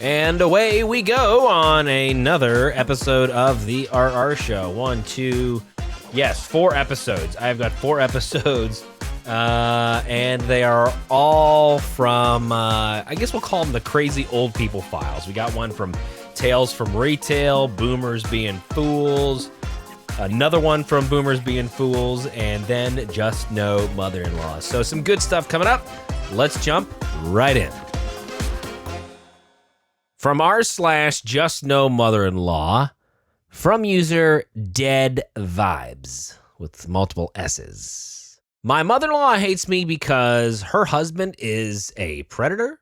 And away we go on another episode of the RR Show. 4 episodes. I've got 4 episodes, and they are all from, I guess we'll call them the crazy old people files. We got one from Tales from Retail, Boomers Being Fools, another one from Boomers Being Fools, and then Just No Mother-in-Law. So some good stuff coming up. Let's jump right in. From r/JustNoMother-in-Law, from user Dead Vibes with multiple S's. My mother-in-law hates me because her husband is a predator.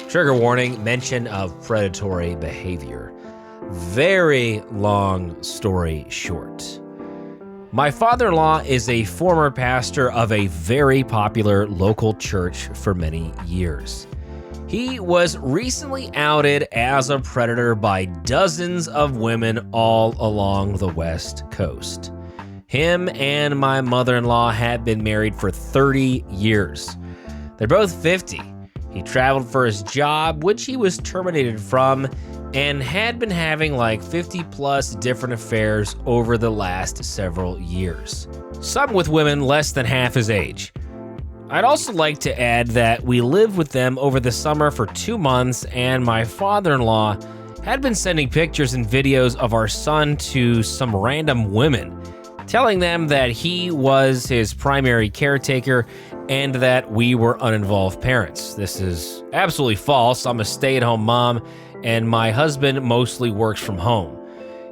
Trigger warning, mention of predatory behavior. Very long story short. My father-in-law is a former pastor of a very popular local church for many years. He was recently outed as a predator by dozens of women all along the West Coast. Him and my mother-in-law had been married for 30 years. They're both 50. He traveled for his job, which he was terminated from, and had been having like 50 plus different affairs over the last several years. Some with women less than half his age. I'd also like to add that we lived with them over the summer for 2 months, and my father-in-law had been sending pictures and videos of our son to some random women, telling them that he was his primary caretaker and that we were uninvolved parents. This is absolutely false. I'm a stay-at-home mom, and my husband mostly works from home.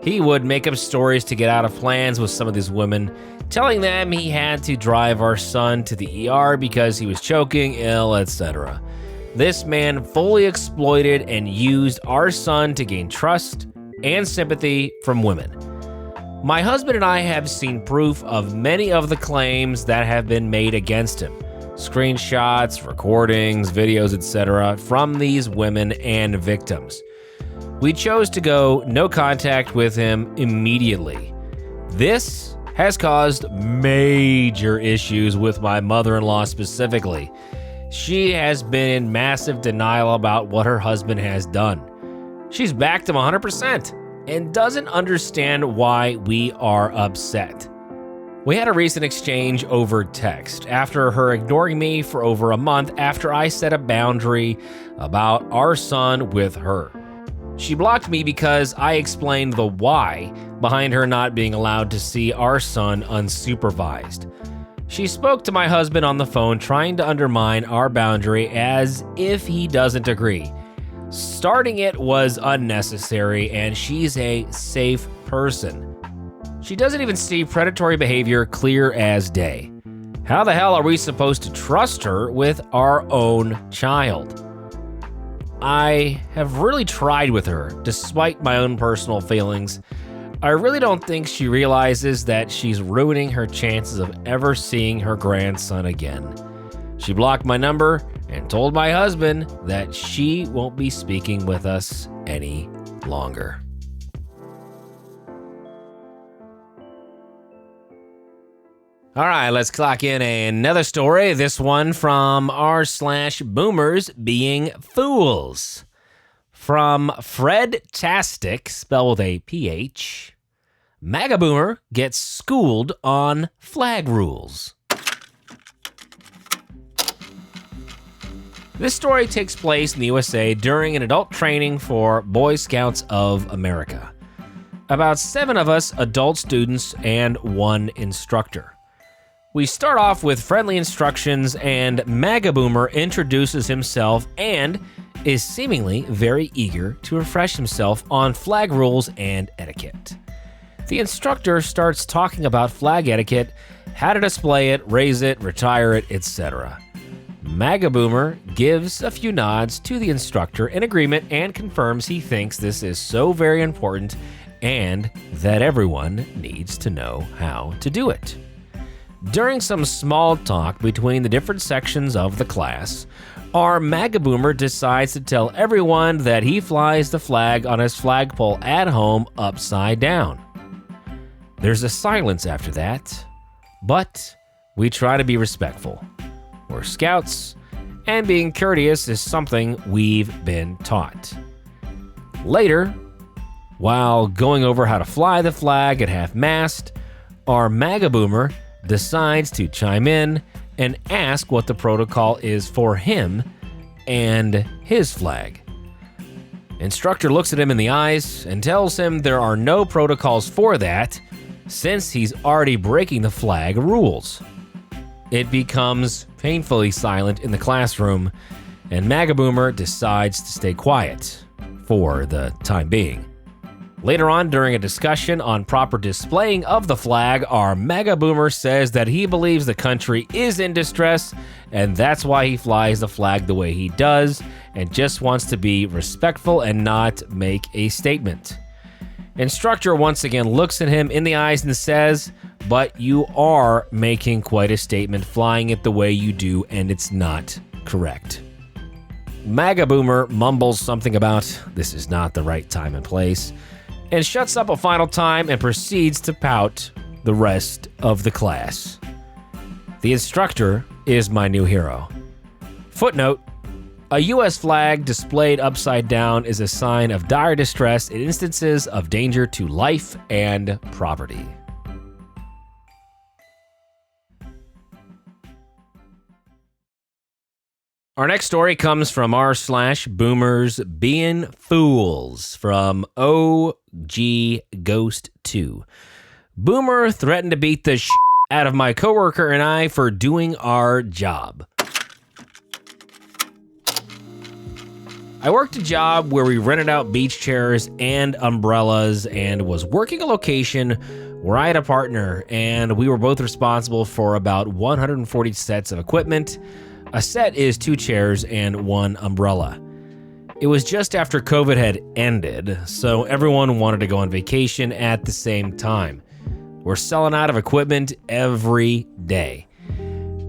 He would make up stories to get out of plans with some of these women, telling them he had to drive our son to the ER because he was choking, ill, etc. This man fully exploited and used our son to gain trust and sympathy from women. My husband and I have seen proof of many of the claims that have been made against him. Screenshots, recordings, videos, etc. from these women and victims. We chose to go no contact with him immediately. This has caused major issues with my mother-in-law specifically. She has been in massive denial about what her husband has done. She's backed him 100% and doesn't understand why we are upset. We had a recent exchange over text after her ignoring me for over a month after I set a boundary about our son with her. She blocked me because I explained the why behind her not being allowed to see our son unsupervised. She spoke to my husband on the phone trying to undermine our boundary as if he doesn't agree. Starting it was unnecessary, and she's a safe person. She doesn't even see predatory behavior clear as day. How the hell are we supposed to trust her with our own child? I have really tried with her, despite my own personal feelings. I really don't think she realizes that she's ruining her chances of ever seeing her grandson again. She blocked my number and told my husband that she won't be speaking with us any longer. All right, let's clock in another story. This one from r/Boomers Being Fools. From Fred Tastic, spelled with a PH. MAGA Boomer gets schooled on flag rules. This story takes place in the USA during an adult training for Boy Scouts of America. About 7 of us adult students and 1 instructor. We start off with friendly instructions, and MAGA Boomer introduces himself and is seemingly very eager to refresh himself on flag rules and etiquette. The instructor starts talking about flag etiquette, how to display it, raise it, retire it, etc. MAGA Boomer gives a few nods to the instructor in agreement and confirms he thinks this is so very important and that everyone needs to know how to do it. During some small talk between the different sections of the class, our MAGA Boomer decides to tell everyone that he flies the flag on his flagpole at home upside down. There's a silence after that, but we try to be respectful. We're scouts, and being courteous is something we've been taught. Later, while going over how to fly the flag at half-mast, our MAGA Boomer decides to chime in and ask what the protocol is for him and his flag. Instructor looks at him in the eyes and tells him there are no protocols for that since he's already breaking the flag rules. It becomes painfully silent in the classroom, and MAGA Boomer decides to stay quiet for the time being. Later on, during a discussion on proper displaying of the flag, our MAGA Boomer says that he believes the country is in distress, and that's why he flies the flag the way he does, and just wants to be respectful and not make a statement. Instructor once again looks at him in the eyes and says, "But you are making quite a statement flying it the way you do, and it's not correct." MAGA Boomer mumbles something about this is not the right time and place, and shuts up a final time and proceeds to pout the rest of the class. The instructor is my new hero. Footnote: a U.S. flag displayed upside down is a sign of dire distress in instances of danger to life and property. Our next story comes from r/boomers being fools from OG Ghost 2. Boomer threatened to beat the out of my coworker and I for doing our job. I worked a job where we rented out beach chairs and umbrellas and was working a location where I had a partner and we were both responsible for about 140 sets of equipment. A set is 2 chairs and 1 umbrella. It was just after COVID had ended, so everyone wanted to go on vacation at the same time. We're selling out of equipment every day.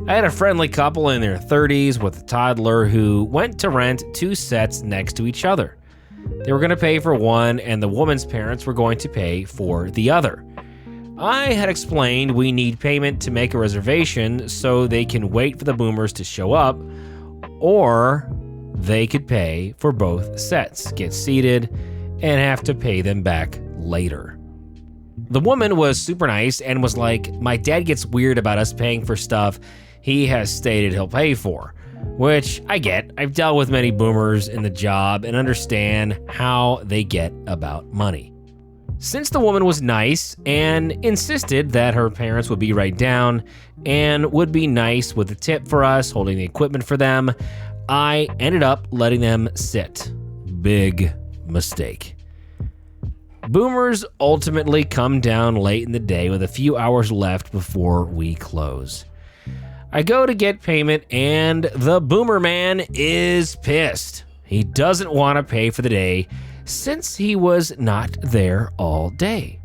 I had a friendly couple in their 30s with a toddler who went to rent 2 sets next to each other. They were going to pay for one, and the woman's parents were going to pay for the other. I had explained we need payment to make a reservation so they can wait for the boomers to show up, or they could pay for both sets, get seated, and have to pay them back later. The woman was super nice and was like, "My dad gets weird about us paying for stuff he has stated he'll pay for," which I get. I've dealt with many boomers in the job and understand how they get about money. Since the woman was nice and insisted that her parents would be right down and would be nice with a tip for us holding the equipment for them, I ended up letting them sit. Big mistake. Boomers ultimately come down late in the day with a few hours left before we close. I go to get payment and the boomer man is pissed. He doesn't want to pay for the day since he was not there all day.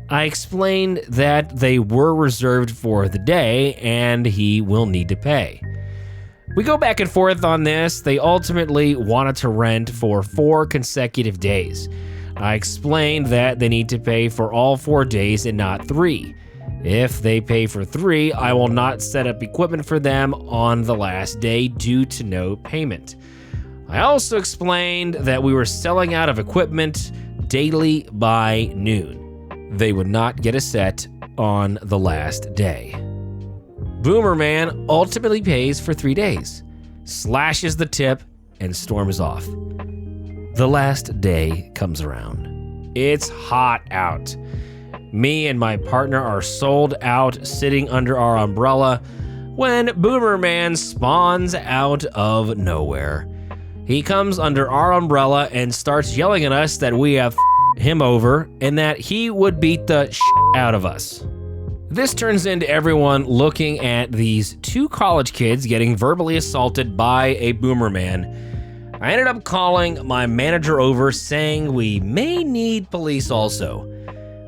I explained that they were reserved for the day and he will need to pay. We go back and forth on this. They ultimately wanted to rent for 4 consecutive days. I explained that they need to pay for all 4 days and not 3. If they pay for 3, I will not set up equipment for them on the last day due to no payment. I also explained that we were selling out of equipment daily by noon. They would not get a set on the last day. Boomer man ultimately pays for 3 days, slashes the tip, and storms off. The last day comes around. It's hot out. Me and my partner are sold out sitting under our umbrella when Boomer man spawns out of nowhere. He comes under our umbrella and starts yelling at us that we have him over and that he would beat the out of us. This turns into everyone looking at these 2 college kids getting verbally assaulted by a boomer man. I ended up calling my manager over saying we may need police also.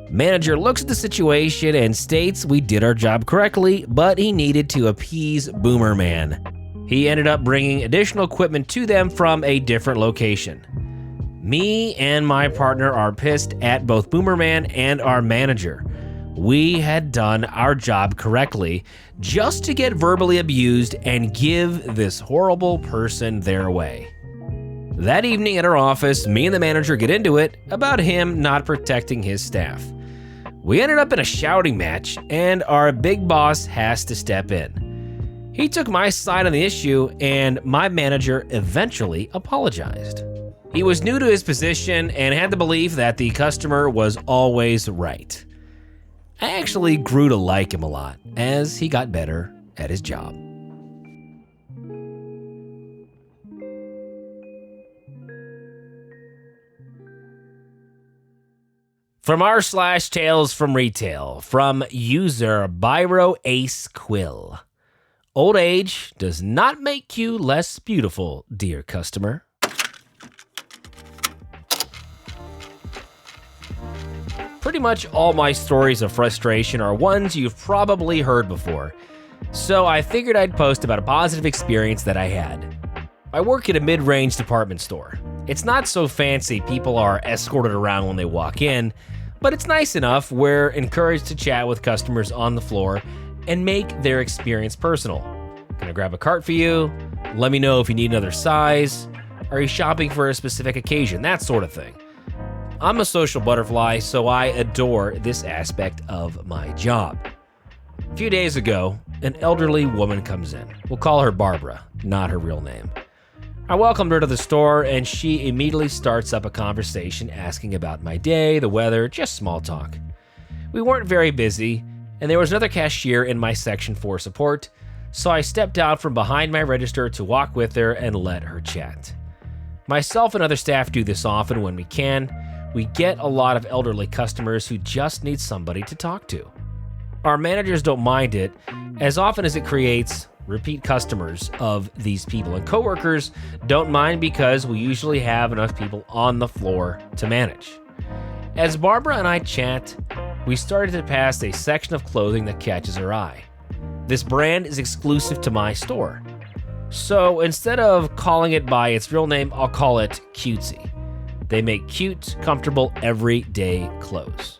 Manager looks at the situation and states we did our job correctly, but he needed to appease Boomer Man. He ended up bringing additional equipment to them from a different location. Me and my partner are pissed at both Boomer Man and our manager. We had done our job correctly just to get verbally abused and give this horrible person their way. That evening at our office, me and the manager get into it about him not protecting his staff. We ended up in a shouting match, and our big boss has to step in. He took my side on the issue, and my manager eventually apologized. He was new to his position and had the belief that the customer was always right. I actually grew to like him a lot as he got better at his job. From r/Tales from Retail, from user Biro Ace Quill. Old age does not make you less beautiful, dear customer. Pretty much all my stories of frustration are ones you've probably heard before, so I figured I'd post about a positive experience that I had. I work at a mid-range department store. It's not so fancy people are escorted around when they walk in, but it's nice enough we're encouraged to chat with customers on the floor and make their experience personal. Can I grab a cart for you? Let me know if you need another size. Are you shopping for a specific occasion? That sort of thing. I'm a social butterfly, so I adore this aspect of my job. A few days ago, an elderly woman comes in. We'll call her Barbara, not her real name. I welcomed her to the store, and she immediately starts up a conversation asking about my day, the weather, just small talk. We weren't very busy, and there was another cashier in my section for support, so I stepped out from behind my register to walk with her and let her chat. Myself and other staff do this often when we can. We get a lot of elderly customers who just need somebody to talk to. Our managers don't mind it as often as it creates repeat customers of these people, and coworkers don't mind because we usually have enough people on the floor to manage. As Barbara and I chat, we started to pass a section of clothing that catches her eye. This brand is exclusive to my store, so instead of calling it by its real name, I'll call it Cutesy. They make cute, comfortable, everyday clothes.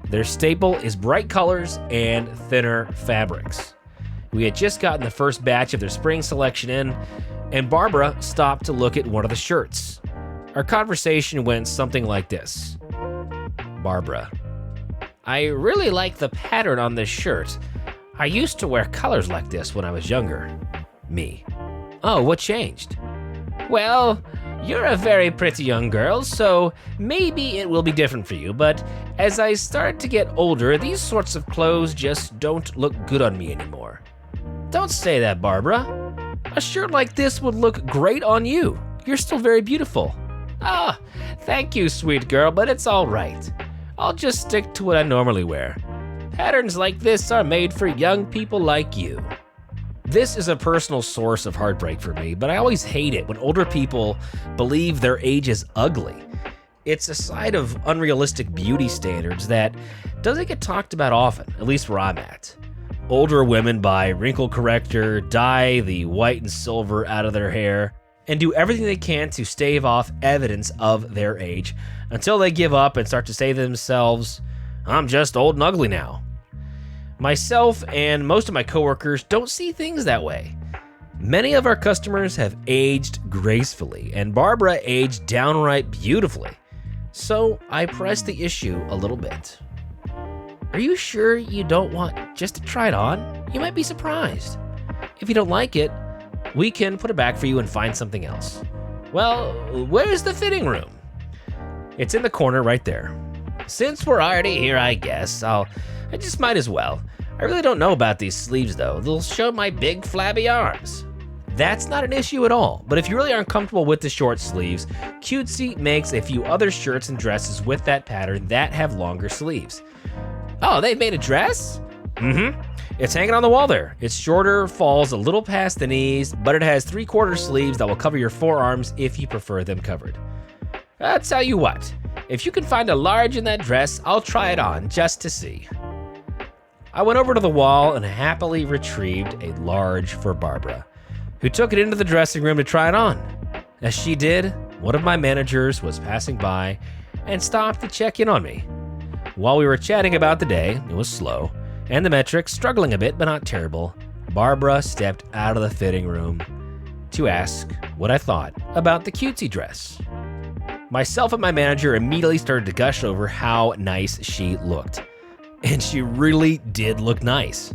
Their staple is bright colors and thinner fabrics. We had just gotten the first batch of their spring selection in, and Barbara stopped to look at one of the shirts. Our conversation went something like this. Barbara, I really like the pattern on this shirt. I used to wear colors like this when I was younger. Me. Oh, what changed? Well, you're a very pretty young girl, so maybe it will be different for you, but as I start to get older, these sorts of clothes just don't look good on me anymore. Don't say that, Barbara. A shirt like this would look great on you. You're still very beautiful. Ah, thank you, sweet girl, but it's all right. I'll just stick to what I normally wear. Patterns like this are made for young people like you. This is a personal source of heartbreak for me, but I always hate it when older people believe their age is ugly. It's a side of unrealistic beauty standards that doesn't get talked about often, at least where I'm at. Older women buy wrinkle corrector, dye the white and silver out of their hair, and do everything they can to stave off evidence of their age until they give up and start to say to themselves, I'm just old and ugly now. Myself and most of my coworkers don't see things that way. Many of our customers have aged gracefully, and Barbara aged downright beautifully. So I pressed the issue a little bit. Are you sure you don't want just to try it on? You might be surprised. If you don't like it, we can put it back for you and find something else. Well, where's the fitting room? It's in the corner right there. Since we're already here, I guess, I just might as well. I really don't know about these sleeves though. They'll show my big flabby arms. That's not an issue at all, but if you really aren't comfortable with the short sleeves, Cutesy makes a few other shirts and dresses with that pattern that have longer sleeves. Oh, they've made a dress? Mm-hmm. It's hanging on the wall there. It's shorter, falls a little past the knees, but it has 3/4 sleeves that will cover your forearms if you prefer them covered. I'll tell you what, if you can find a large in that dress, I'll try it on just to see. I went over to the wall and happily retrieved a large for Barbara, who took it into the dressing room to try it on. As she did, one of my managers was passing by and stopped to check in on me. While we were chatting about the day, it was slow, and the metrics struggling a bit but not terrible, Barbara stepped out of the fitting room to ask what I thought about the cutesy dress. Myself and my manager immediately started to gush over how nice she looked. And she really did look nice.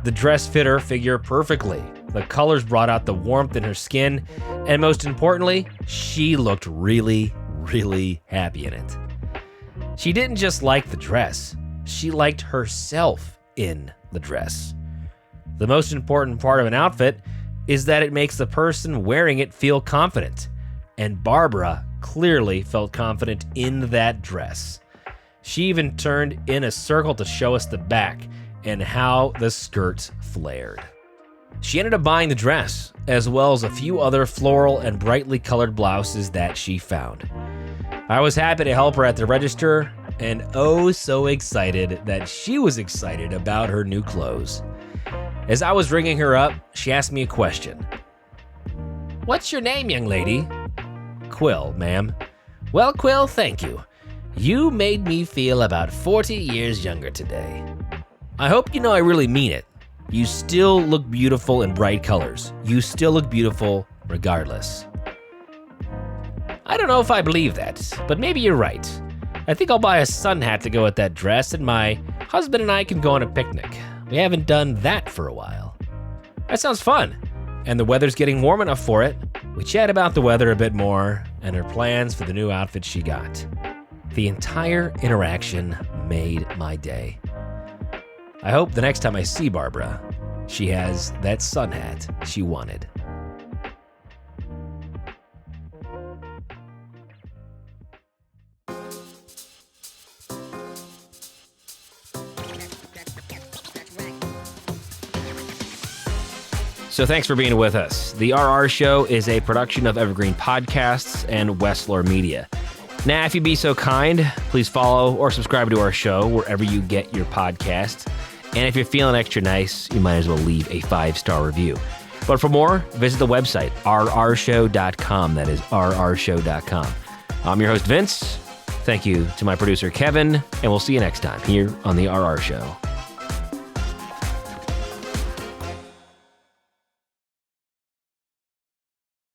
The dress fit her figure perfectly. The colors brought out the warmth in her skin, and most importantly, she looked really, really happy in it. She didn't just like the dress, she liked herself in the dress. The most important part of an outfit is that it makes the person wearing it feel confident, and Barbara clearly felt confident in that dress. She even turned in a circle to show us the back and how the skirt flared. She ended up buying the dress, as well as a few other floral and brightly colored blouses that she found. I was happy to help her at the register, and oh so excited that she was excited about her new clothes. As I was ringing her up, she asked me a question. "What's your name, young lady?" "Quill, ma'am." "Well, Quill, thank you. You made me feel about 40 years younger today." I hope you know I really mean it. You still look beautiful in bright colors. You still look beautiful regardless. I don't know if I believe that, but maybe you're right. I think I'll buy a sun hat to go with that dress, and my husband and I can go on a picnic. We haven't done that for a while. That sounds fun, and the weather's getting warm enough for it. We chat about the weather a bit more and her plans for the new outfit she got. The entire interaction made my day. I hope the next time I see Barbara, she has that sun hat she wanted. So thanks for being with us. The RR Show is a production of Evergreen Podcasts and Wessler Media. Now, if you'd be so kind, please follow or subscribe to our show wherever you get your podcasts. And if you're feeling extra nice, you might as well leave a 5-star review. But for more, visit the website, rrshow.com. That is rrshow.com. I'm your host, Vince. Thank you to my producer, Kevin, and we'll see you next time here on The RR Show.